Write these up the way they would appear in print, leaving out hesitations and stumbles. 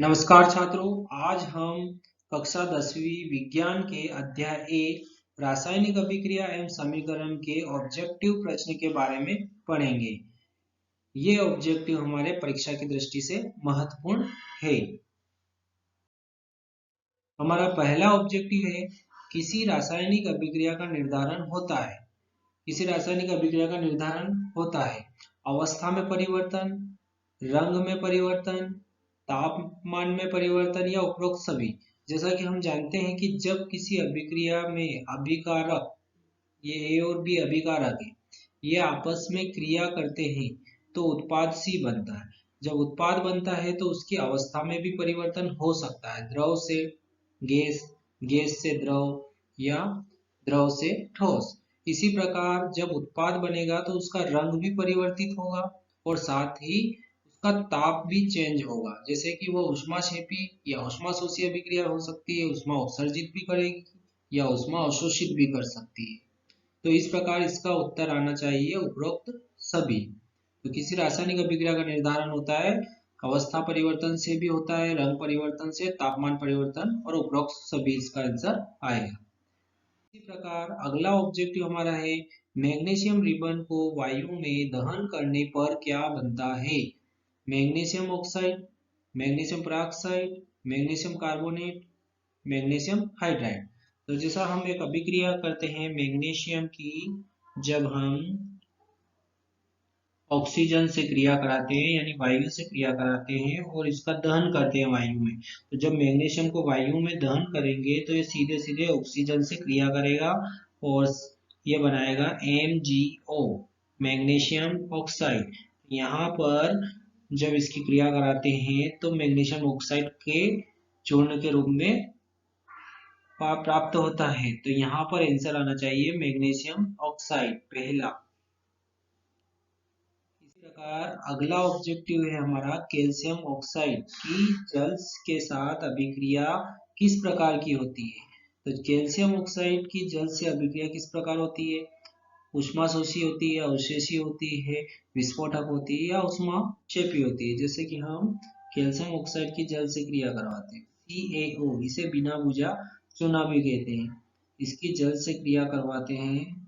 नमस्कार छात्रों, आज हम कक्षा 10वीं विज्ञान के अध्याय 1 रासायनिक अभिक्रिया एवं समीकरण के ऑब्जेक्टिव प्रश्न के बारे में पढ़ेंगे। ये ऑब्जेक्टिव हमारे परीक्षा की दृष्टि से महत्वपूर्ण है। हमारा पहला ऑब्जेक्टिव है, किसी रासायनिक अभिक्रिया का निर्धारण होता है। किसी रासायनिक अभिक्रिया का निर्धारण होता है अवस्था में परिवर्तन, रंग में परिवर्तन, तापमान में परिवर्तन या उपरोक्त सभी। जैसा कि हम जानते हैं कि जब किसी अभिक्रिया में अभिकारक, ये ए और बी अभिकारक है, ये आपस में क्रिया करते हैं तो उत्पाद सी बनता है। जब उत्पाद बनता है तो उसकी अवस्था में भी परिवर्तन हो सकता है, द्रव से गैस, गैस से द्रव या द्रव से ठोस। इसी प्रकार जब उत्पाद बनेगा तो उसका रंग भी परिवर्तित होगा और साथ ही उसका ताप भी चेंज होगा। जैसे कि वो ऊष्माक्षेपी या ऊष्माशोषी अभिक्रिया हो सकती है, ऊष्मा उत्सर्जित भी करेगी या ऊष्मा अवशोषित भी कर सकती है। तो इस प्रकार इसका उत्तर आना चाहिए उपरोक्त सभी। तो किसी रासायनिक अभिक्रिया का निर्धारण होता है अवस्था परिवर्तन से भी होता है, रंग परिवर्तन से, तापमान परिवर्तन और उपरोक्त सभी इसका आंसर आएगा। इसी प्रकार अगला ऑब्जेक्टिव हमारा है, मैग्नीशियम रिबन को वायु में दहन करने पर क्या बनता है। Magnesium oxide, magnesium peroxide, magnesium carbonate, magnesium hydride. तो जैसा हम एक अभिक्रिया करते हैं मैग्नीशियम की, जब हम ऑक्सीजन से क्रिया कराते हैं यानी वायु से क्रिया कराते हैं और इसका दहन करते हैं वायु में, तो जब मैग्नीशियम को वायु में दहन करेंगे तो ये सीधे सीधे ऑक्सीजन से क्रिया करेगा और ये बनाएगा MgO, मैग्नीशियम ऑक्साइड। यहाँ पर जब इसकी क्रिया कराते हैं तो मैग्नीशियम ऑक्साइड के चूर्ण के रूप में प्राप्त होता है। तो यहाँ पर आंसर आना चाहिए मैग्नीशियम ऑक्साइड पहला। इसी प्रकार अगला ऑब्जेक्टिव है हमारा, कैल्शियम ऑक्साइड की जल के साथ अभिक्रिया किस प्रकार की होती है। तो कैल्शियम ऑक्साइड की जल से अभिक्रिया किस प्रकार होती है, ऊष्माशोषी होती है, अवशोषी होती है, विस्फोटक होती है या ऊष्माक्षेपी होती है। जैसे कि हम कैल्शियम ऑक्साइड की जल से क्रिया करवाते हैं CaO, इसे बिना बुझा चूना भी कहते हैं, इसकी जल से क्रिया करवाते हैं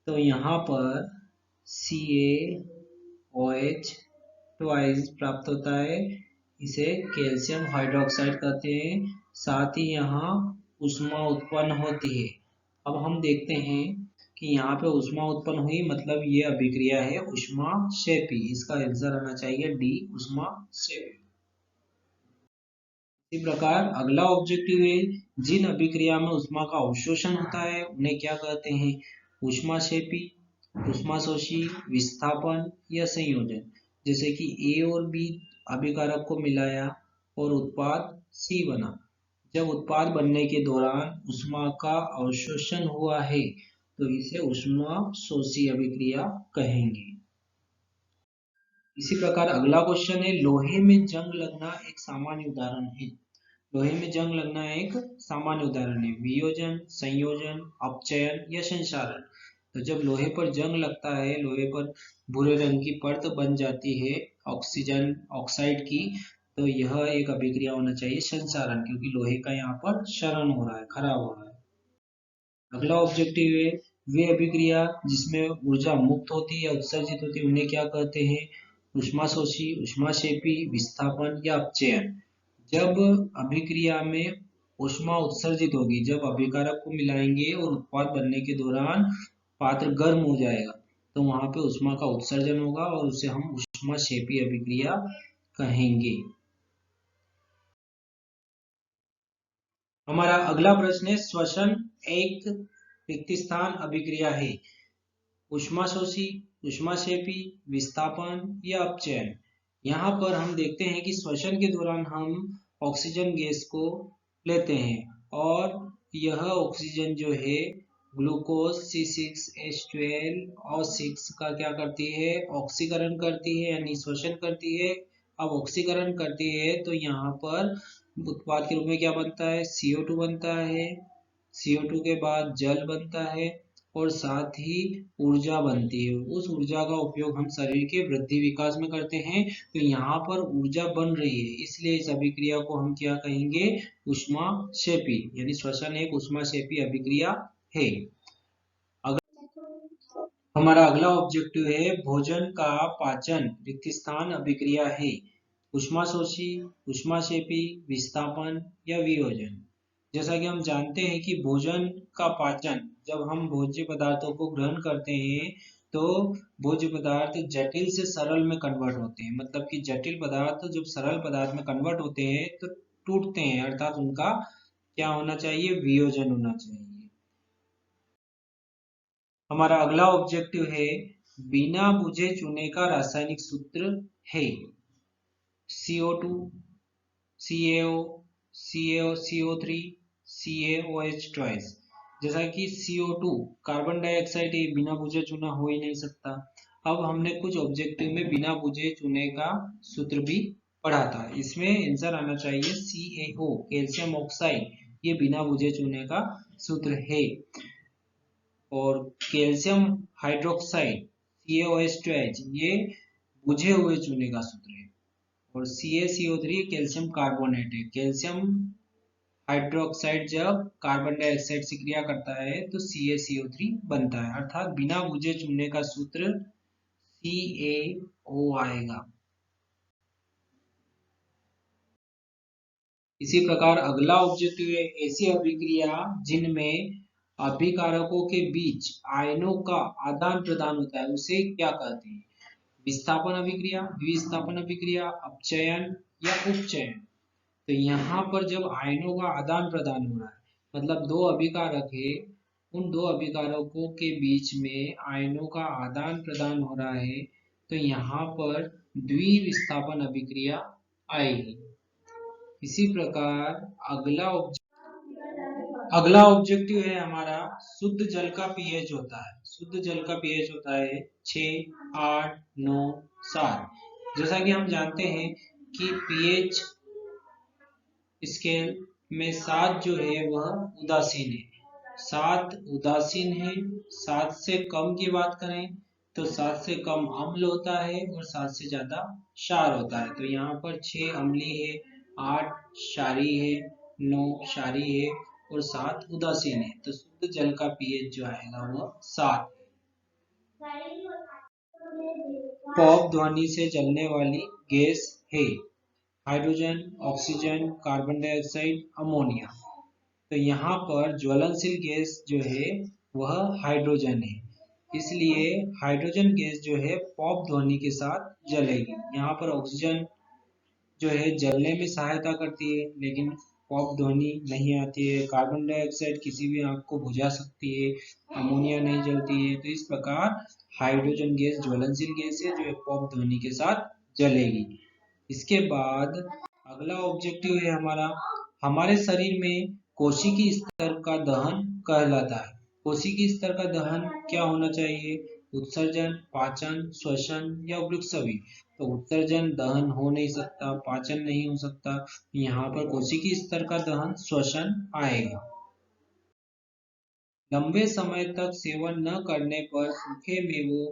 तो यहाँ पर CaOH ट्वाइस प्राप्त होता है, इसे कैल्शियम हाइड्रोक्साइड कहते हैं। साथ ही यहाँ ऊष्मा उत्पन्न होती है। अब हम देखते हैं कि यहाँ पे ऊष्मा उत्पन्न हुई, मतलब ये अभिक्रिया है ऊष्माक्षेपी। इसका आंसर आना चाहिए डी, ऊष्माक्षेपी। इसी प्रकार अगला ऑब्जेक्टिव है, जिन अभिक्रिया में ऊष्मा का अवशोषण होता है उन्हें क्या कहते हैं, ऊष्माक्षेपी, ऊष्माशोषी, विस्थापन या संयोजन। जैसे कि ए और बी अभिकारक को मिलाया और उत्पाद सी बना। जब उत्पाद बनने के दौरान ऊष्मा का अवशोषण हुआ है तो इसे ऊष्माशोषी अभिक्रिया कहेंगे। इसी प्रकार अगला क्वेश्चन है, लोहे में जंग लगना एक सामान्य उदाहरण है। लोहे में जंग लगना एक सामान्य उदाहरण है, वियोजन, संयोजन, अपचयन या संक्षारण। तो जब लोहे पर जंग लगता है, लोहे पर भूरे रंग की परत बन जाती है ऑक्सीजन ऑक्साइड की, तो यह एक अभिक्रिया होना चाहिए संक्षारण, क्योंकि लोहे का यहाँ पर क्षरण हो रहा है, खराब हो रहा है। अगला ऑब्जेक्टिव है, वे अभिक्रिया जिसमें ऊर्जा मुक्त होती है या उत्सर्जित होती है उन्हें क्या कहते हैं, ऊष्माशोषी, ऊष्माक्षेपी, विस्थापन या अपचयन। जब अभिक्रिया में ऊष्मा उत्सर्जित होगी, जब अभिकारक को मिलाएंगे और उत्पाद बनने के दौरान पात्र गर्म हो जाएगा तो वहां पे ऊष्मा का उत्सर्जन होगा और उसे हम ऊष्माक्षेपी अभिक्रिया कहेंगे। हमारा अगला प्रश्न है, श्वसन एक रिक्त स्थान अभिक्रिया है, ऊष्माशोषी, ऊष्माक्षेपी, विस्थापन या अपचयन। यहाँ पर हम देखते हैं कि श्वसन के दौरान हम ऑक्सीजन गैस को लेते हैं और यह ऑक्सीजन जो है ग्लूकोज C6H12O6 का क्या करती है, ऑक्सीकरण करती है यानी श्वसन करती है। अब ऑक्सीकरण करती है तो यहाँ पर उत्पाद के रूप में क्या बनता है, CO2 बनता है। CO2 के बाद जल बनता है और साथ ही ऊर्जा बनती है। उस ऊर्जा का उपयोग हम शरीर के वृद्धि विकास में करते हैं। तो यहाँ पर ऊर्जा बन रही है, इसलिए इस अभिक्रिया को हम क्या कहेंगे? ऊष्माक्षेपी, यानी श्वसन एक ऊष्माक्षेपी अभिक्रिया है। हमारा अगला ऑब्जेक्टिव है भोजन का पाचन रिक्त स्थान अभिक्रिया है। ऊष्माशोषी, ऊष्माक्षेपी, विस्थापन या वियोजन। जैसा कि हम जानते हैं कि भोजन का पाचन, जब हम भोज्य पदार्थों को ग्रहण करते हैं तो भोज्य पदार्थ जटिल से सरल में कन्वर्ट होते हैं। मतलब कि जटिल पदार्थ जब सरल पदार्थ में कन्वर्ट होते हैं तो टूटते हैं, अर्थात उनका क्या होना चाहिए? वियोजन होना चाहिए। हमारा अगला ऑब्जेक्टिव है बिना बुझे चूने का रासायनिक सूत्र है CO2, CaO, CO3, CaOH twice. जैसा कि CO2 कार्बन डाइऑक्साइड है, बिना बुझे चूना हो ही नहीं सकता। अब हमने कुछ ऑब्जेक्टिव में बिना बुझे चूने का सूत्र भी पढ़ा था, इसमें आंसर आना चाहिए CaO, कैल्शियम ऑक्साइड। ये बिना बुझे चूने का सूत्र है। और कैल्शियम हाइड्रोक्साइड CaOH ये बुझे हुए चूने का सूत्र है। और CaCO3 कैल्शियम कार्बोनेट है। कैल्शियम हाइड्रोक्साइड जब कार्बन डाइऑक्साइड से क्रिया करता है तो CaCO3 बनता है, अर्थात बिना बुझे चूने का सूत्र CaO आएगा। इसी प्रकार अगला ऑब्जेक्टिव है ऐसी अभिक्रिया जिनमें अभिकारकों के बीच आयनों का आदान प्रदान होता है, उसे क्या कहते हैं? विस्थापन अभिक्रिया, विस्थापन अभिक्रिया, अपचयन या उपचयन। तो यहाँ पर जब आयनों का आदान प्रदान हो रहा है, मतलब दो अभिकारक है, उन दो अभिकारकों के बीच में आयनों का आदान प्रदान हो रहा है, तो यहाँ पर द्विविस्थापन अभिक्रिया आएगी। इसी प्रकार अगला ऑब्जेक्टिव है हमारा शुद्ध जल का पीएच होता है। शुद्ध जल का पीएच होता है 6, 8, 9, 7। जैसा कि हम जानते हैं कि पीएच स्केल में 7 जो है वह उदासीन है, 7 उदासीन है। 7 से कम की बात करें तो 7 से कम अम्ल होता है और 7 से ज्यादा क्षार होता है। तो यहाँ पर 6 अम्लीय है, 8 क्षारीय है, 9 क्षारीय है और 7 उदासीन है। तो शुद्ध जल का पीएच जो आएगा वह 7 है। पॉप ध्वनि से जलने वाली गैस है hydrogen, oxygen, carbon dioxide, ammonia. तो यहाँ पर ज्वलनशील गैस जो है वह हाइड्रोजन है, इसलिए हाइड्रोजन गैस जो है पॉप ध्वनि के साथ जलेगी। यहाँ पर ऑक्सीजन जो है जलने में सहायता करती है लेकिन पॉप ध्वनि नहीं आती है। कार्बन डाइऑक्साइड किसी भी आग को बुझा सकती है, अमोनिया नहीं जलती है। तो इस प्रकार हाइड्रोजन गैस ज्वलनशील गैस है जो पॉप ध्वनि के साथ जलेगी। इसके बाद अगला ऑब्जेक्टिव है हमारे शरीर में कोशिकीय स्तर का दहन कहलाता है। कोशिकीय स्तर का दहन क्या होना चाहिए? उत्सर्जन, पाचन, श्वसन या उपयुक्त सभी। तो उत्सर्जन दहन हो नहीं सकता, पाचन नहीं हो सकता, यहाँ पर कोशिकीय स्तर का दहन श्वसन आएगा। लंबे समय तक सेवन न करने पर सूखे मेवों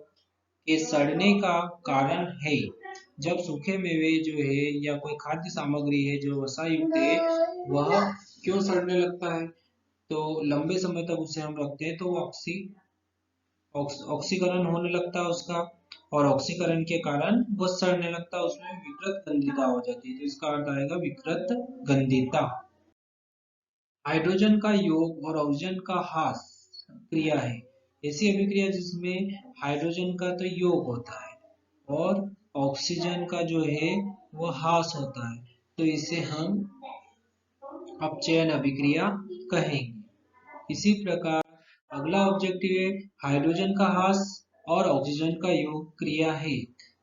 के सड़ने का कारण है। जब सूखे मेवे जो है या कोई खाद्य सामग्री है जो वसा युक्त है वह क्यों सड़ने लगता है? तो लंबे समय तक उसे हम रखते हैं तो वो ऑक्सीकरण होने लगता है उसका, और ऑक्सीकरण के कारण वो सड़ने लगता है, उसमें विकृत गंधिता हो जाती है। तो इसका अर्थ आएगा विकृत गंधिता। हाइड्रोजन का योग और ऑक्सीजन का ह्रास क्रिया है ऐसी अभिक्रिया जिसमें हाइड्रोजन का तो योग होता है और ऑक्सीजन का जो है वो ह्रास होता है, तो इसे हम अपचयन अभिक्रिया कहेंगे। इसी प्रकार अगला ऑब्जेक्टिव है हाइड्रोजन का ह्रास और ऑक्सीजन का योग क्रिया है।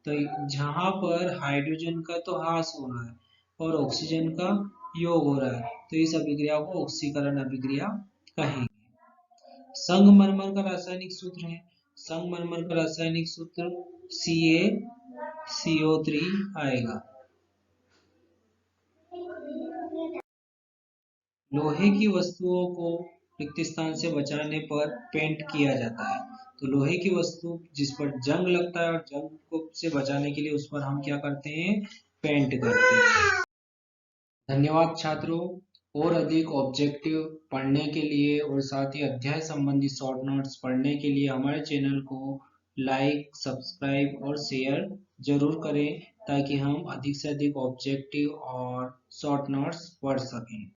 तो जहां पर हाइड्रोजन का तो ह्रास हो रहा है और ऑक्सीजन का योग हो रहा है तो इस अभिक्रिया को ऑक्सीकरण अभिक्रिया कहेंगे। संगमरमर का रासायनिक सूत्र है, संगमरमर का रासायनिक सूत्र CaCO3 आएगा। लोहे की वस्तुओं को रिक्त स्थान से बचाने पर पेंट किया जाता है। तो लोहे की वस्तु जिस पर जंग लगता है और जंग को से बचाने के लिए उस पर हम क्या करते हैं, पेंट करते हैं। धन्यवाद छात्रों। और अधिक ऑब्जेक्टिव पढ़ने के लिए और साथ ही अध्याय संबंधी शॉर्ट नोट्स पढ़ने के लिए हमारे चैनल को लाइक, सब्सक्राइब और शेयर जरूर करें, ताकि हम अधिक से अधिक ऑब्जेक्टिव और शॉर्ट नोट्स पढ़ सकें।